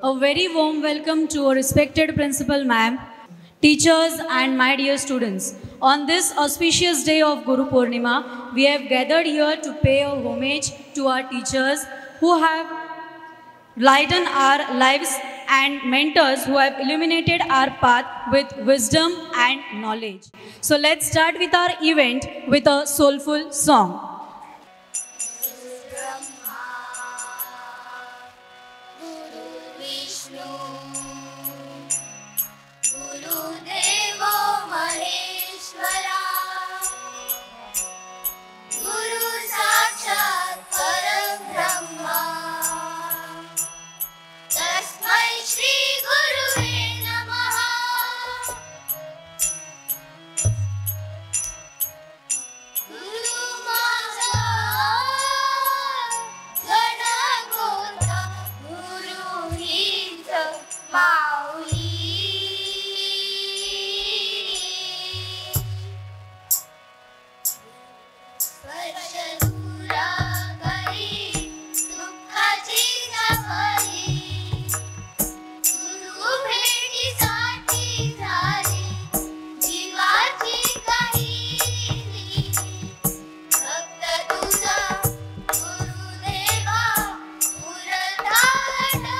A very warm welcome to our respected principal ma'am, teachers and my dear students. On this auspicious day of Guru Purnima, we have gathered here to pay a homage to our teachers who have lightened our lives and mentors who have illuminated our path with wisdom and knowledge. So let's start with our event with a soulful song. गुरुदेवो Maheshwara गुरु साक्षात् परब्रह्मा तस्मै श्री गुरुवे नमः गुरु माझा गणगोता गुरु हीच माऊली स्पर्शदूरा करी दुःखाची सफरी गुरु भेटीसाठी झाली जीवाची काहिली भक्त तुझा गुरुदेवा उरधाटला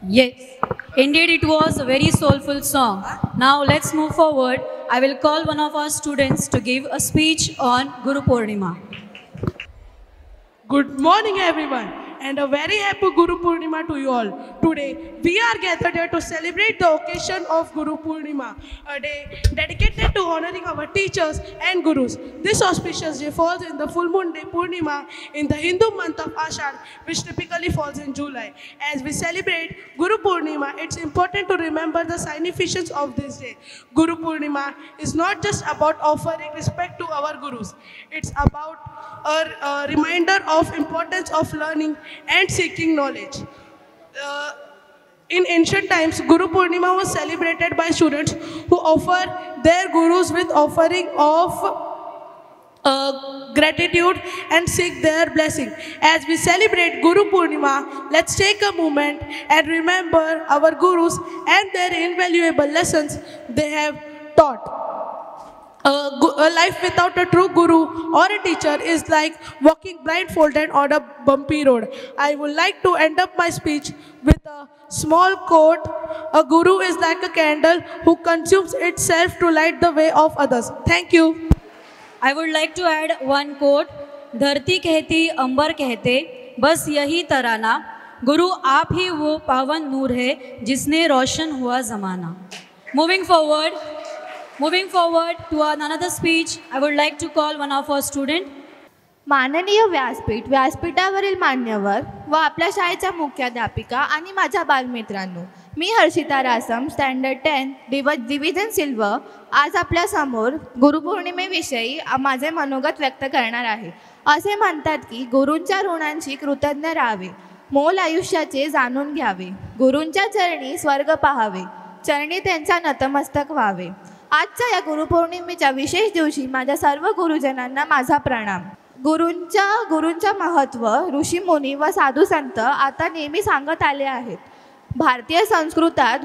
Yes, indeed it was a very soulful song. Now let's move forward. I will call one of our students to give a speech on Guru Purnima. Good morning, everyone, and a very happy Guru Purnima to you all. Today, we are gathered here to celebrate the occasion of Guru Purnima, a day dedicated to honoring our teachers and gurus. This auspicious day falls in the full moon day Purnima in the Hindu month of Ashad, which typically falls in July. As we celebrate Guru Purnima, it's important to remember the significance of this day. Guru Purnima is not just about offering respect to our gurus. It's about a reminder of importance of learning and seeking knowledge. In ancient times, Guru Purnima was celebrated by students who offer their gurus with offering of gratitude and seek their blessing. As we celebrate Guru Purnima, let's take a moment and remember our gurus and their invaluable lessons they have taught. A life without a true guru or a teacher is like walking blindfolded on a bumpy road. I would like to end up my speech with a small quote. A guru is like a candle who consumes itself to light the way of others. Thank you. I would like to add one quote. धरती कहती अंबर कहते बस यही तराना गुरु आप ही वो पावन नूर है जिसने रोशन हुआ ज़माना. Moving forward to another speech, I would like to call one of our students. माननीय व्यासपीठ, व्यासपीठावरील मान्यवर व आपल्या शाळेच्या मुख्याध्यापिका आणि माझ्या बालमित्रांनो, मी Harshita Rasam, standard 10 division silver, आज आपल्यासमोर गुरुपौर्णिमेविषयी माझे मनोगत व्यक्त करणार आहे. असे म्हणतात की गुरूंच्या ऋणांची कृतज्ञ राहावे, मोल आयुष्याचे जाणून घ्यावे, गुरूंच्या चरणी स्वर्ग पाहावे, चरणी त्यांचा नतमस्तक व्हावे. आजच्या या गुरुपौर्णिमेच्या विशेष दिवशी माझ्या सर्व गुरुजनांना माझा प्रणाम. गुरूंच्या महत्त्व ऋषीमुनी व साधू संत आता नेहमी सांगत आले आहेत. भारतीय संस्कृतात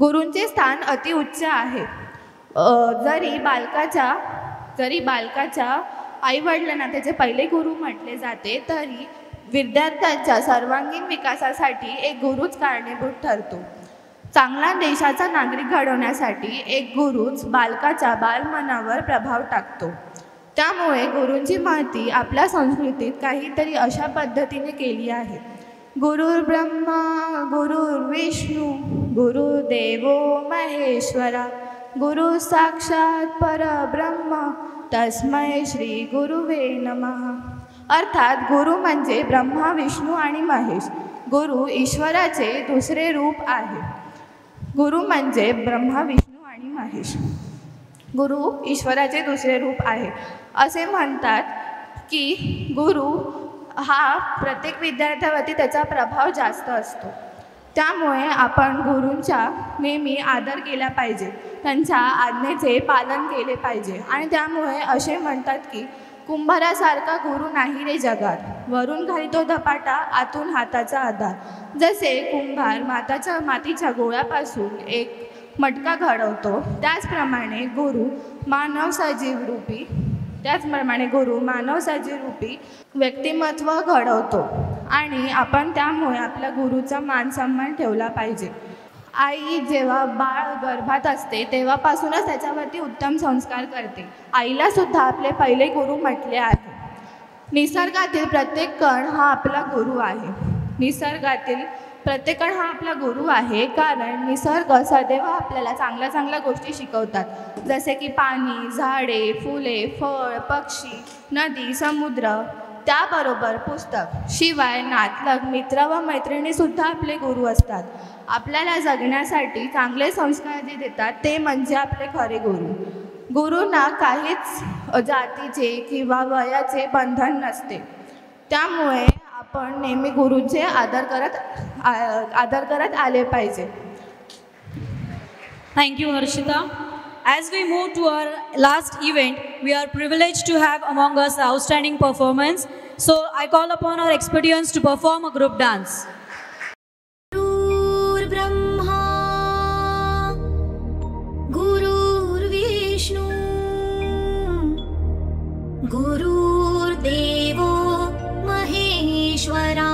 गुरूंचे स्थान अतिउच्च आहे. जरी बालकाच्या आईवडिलांना त्याचे पहिले गुरु म्हटले जाते, तरी विद्यार्थ्यांच्या सर्वांगीण विकासासाठी एक गुरुच कारणीभूत ठरतो. चांगला देशाचा नागरिक घडवण्यासाठी एक गुरुच बालकाच्या बालमनावर प्रभाव टाकतो. त्यामुळे गुरूंची महती आपल्या संस्कृतीत काहीतरी अशा पद्धतीने केली आहे. गुरुर्ब्रह्मा गुरुर्विष्णू गुरुदेवो महेश्वरा गुरु साक्षात परब्रह्म तस्मै श्री गुरुवे नमः. अर्थात गुरु म्हणजे ब्रह्मा, विष्णू आणि महेश. गुरु ईश्वराचे दुसरे रूप आहे. गुरु म्हणजे ब्रह्मा, विष्णू आणि महेश. गुरु ईश्वराचे दुसरे रूप आहे. असे म्हणतात की गुरु हा प्रत्येक विद्यार्थ्यावरती त्याचा प्रभाव जास्त असतो. त्यामुळे आपण गुरूंचा नेहमी आदर केला पाहिजे, त्यांच्या आज्ञेचे पालन केले पाहिजे. आणि त्यामुळे असे म्हणतात की कुंभारासारखा गुरु नाही रे जगात, वरून घालितो धपाटा आतून हाताचा आधार. जसे कुंभार मातीच्या गोळ्यापासून एक मटका घडवतो, त्याचप्रमाणे गुरु मानव सजीव रूपी व्यक्तिमत्व घडवतो. आणि आपण त्यामुळे आपल्या गुरुचा मान सन्मान ठेवला पाहिजे. आई जेव्हा बाळ गर्भात असते तेव्हापासूनच त्याच्यावरती उत्तम संस्कार करते. आईला सुद्धा आपले पहिले गुरु म्हटले आहे. निसर्गातील प्रत्येक कण हा आपला गुरु आहे. कारण निसर्ग सदैव आपल्याला चांगल्या गोष्टी शिकवतात, जसे की पाणी, झाडे, फुले, फळ, पक्षी, नदी, समुद्र, त्याबरोबर पुस्तक. शिवाय नातलग, मित्र व मैत्रिणीसुद्धा आपले गुरु असतात. आपल्याला जगण्यासाठी चांगले संस्कार जे देतात ते म्हणजे आपले खरे गुरु. गुरूंना काहीच जातीचे किंवा वयाचे बंधन नसते. त्यामुळे आपण नेहमी गुरूंचे आदर करत आले पाहिजे. Thank you, Harshita. As we move to our last event, we are privileged to have among us outstanding performance. So I call upon our experts to perform a group dance. गुरुर्ब्रह्मा गुरुर्विष्णू गुरुर्देवो महेश्वरा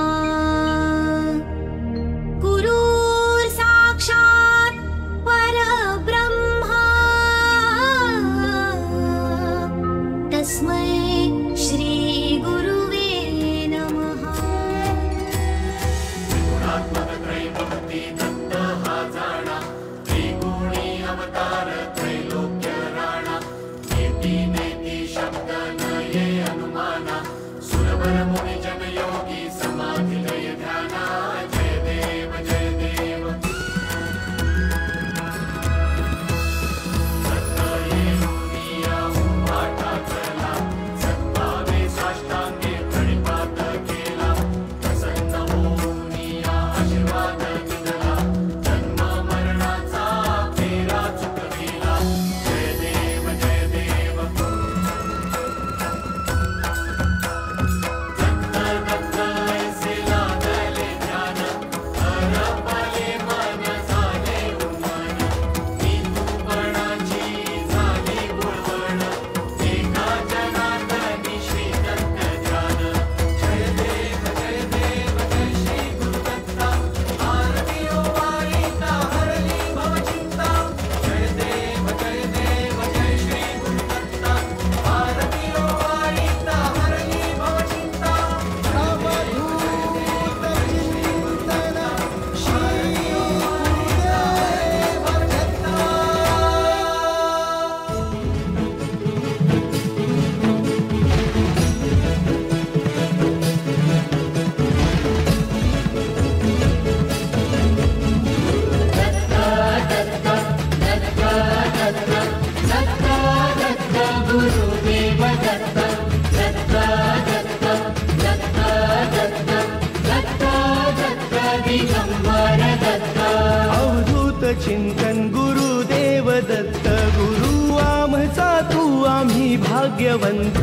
अवधूत चिंतन गुरुदेव दत्त, गुरु आमचा तू आम्ही भाग्यवंत.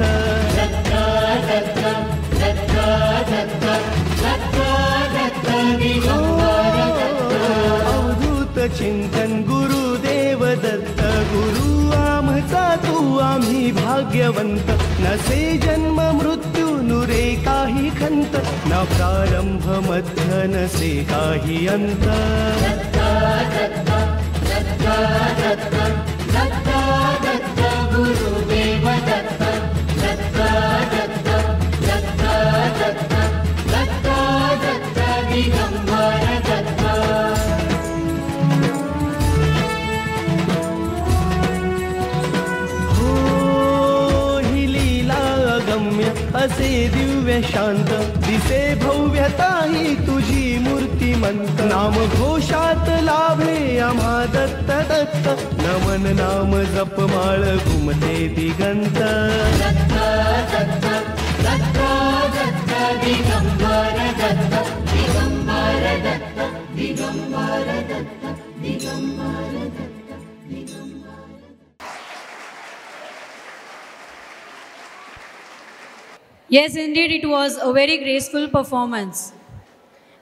अवधूत चिंतन गुरुदेव दत्त, गुरु आमचा तू आम्ही भाग्यवंत. नसे जन्म मृत्यू नुरे काही खंत, न प्रारंभ मध्य नसे काही अंत. असे दिव्य शांत दिसे भव्यता ही तुझी मूर्तिमंत. नाम घोषात लाभे आम्हा दत्त दत्त, नमन नाम जपमाळ घुमते दिगंत. Yes, indeed, it was a very graceful performance.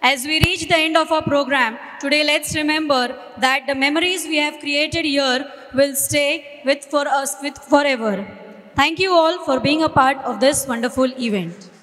As we reach the end of our program, today let's remember that the memories we have created here will stay for us forever. Thank you all for being a part of this wonderful event.